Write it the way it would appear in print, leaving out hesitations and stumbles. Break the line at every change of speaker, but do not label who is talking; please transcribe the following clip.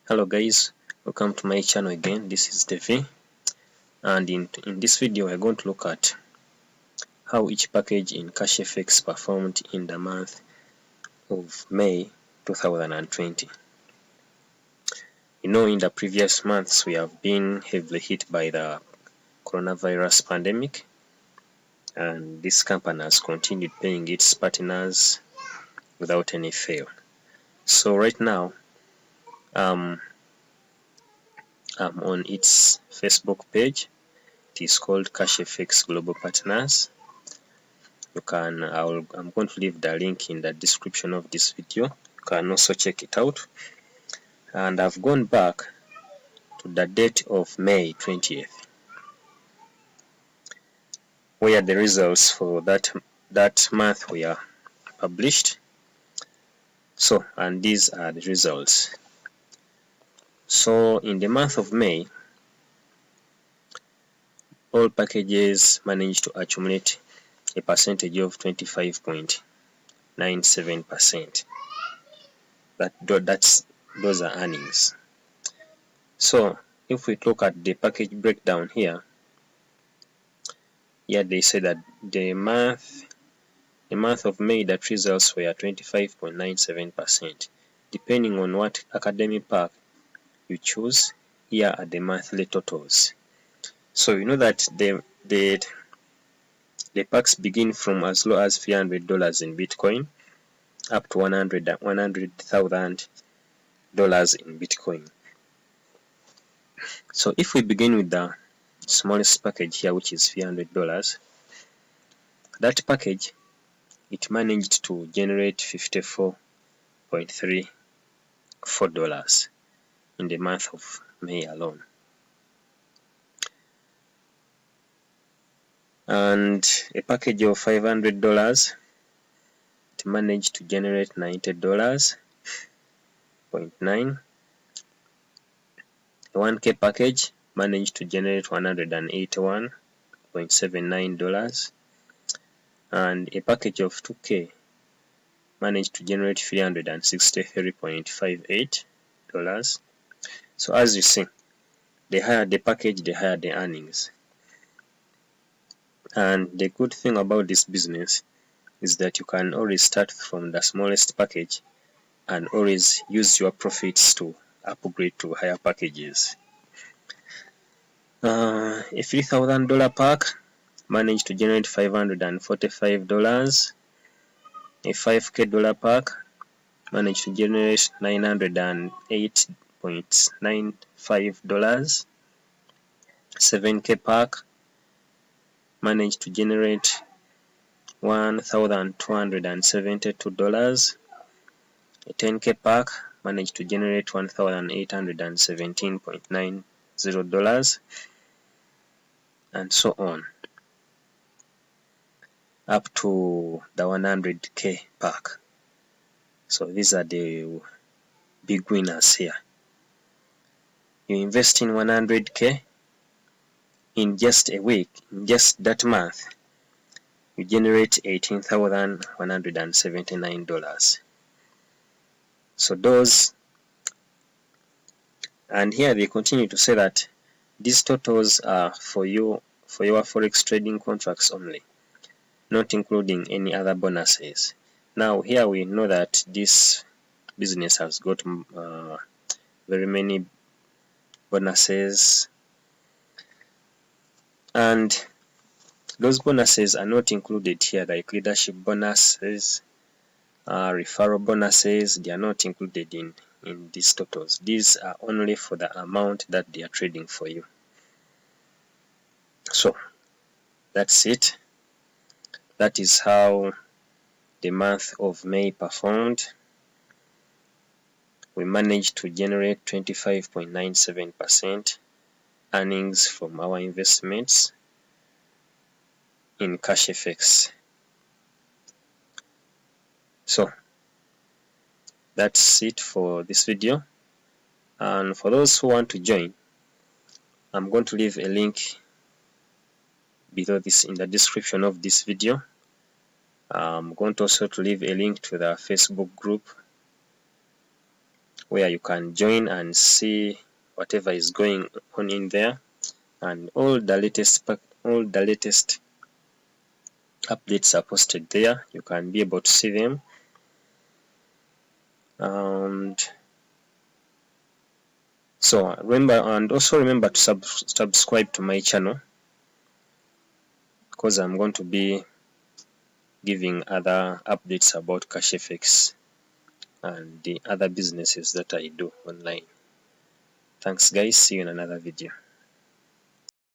Hello guys, welcome to my channel again. This is Devi, and in this video we're going to look at how each package in CASHFX performed in the month of May 2020. You know, in the previous months we have been heavily hit by the coronavirus pandemic, and this company has continued paying its partners without any fail. So right now I'm on its Facebook page. It is called CASHFX Global Partners. I'm going to leave the link in the description of this video. You can also check it out. And I've gone back to the date of May 20th, where the results for that month were published. So, and these are the results. So in the month of May, all packages managed to accumulate a percentage of 25.97%. Those are earnings. So if we look at the package breakdown here they say that the month of May, that results were 25.97%. Depending on what academic pack you choose, here are the monthly totals. So you know that the packs begin from as low as $300 in Bitcoin up to $100,000 in Bitcoin. So if we begin with the smallest package here, which is $300, that package, it managed to generate $54.34 in the month of May alone. And a package of $500, it managed to generate $90.9. A 1K package managed to generate $181.79. And a package of 2K managed to generate $363.58. So as you see, the higher the package, the higher the earnings. And the good thing about this business is that you can always start from the smallest package and always use your profits to upgrade to higher packages. A $3,000 pack managed to generate $545. A $5K pack managed to generate $908.95. 7K pack managed to generate $1,272. A 10K pack managed to generate $1,817.90, and so on, up to the 100K pack. So these are the big winners here. You invest in 100K, in just a week, in just that month, you generate $18,179. So those, and here they continue to say that these totals are for your forex trading contracts only, not including any other bonuses. Now here we know that this business has got very many bonuses, and those bonuses are not included here, like leadership bonuses, referral bonuses. They are not included in these totals. These are only for the amount that they are trading for you. So that's it. That is how the month of May performed. We managed to generate 25.97% earnings from our investments in CASHFX. So that's it for this video. And for those who want to join, I'm going to leave a link below this in the description of this video. I'm going to also leave a link to the Facebook group where you can join and see whatever is going on in there, and all the latest updates are posted there. You can be able to see them. And so remember to subscribe to my channel, because I'm going to be giving other updates about CASHFX and the other businesses that I do online. Thanks guys, see you in another video.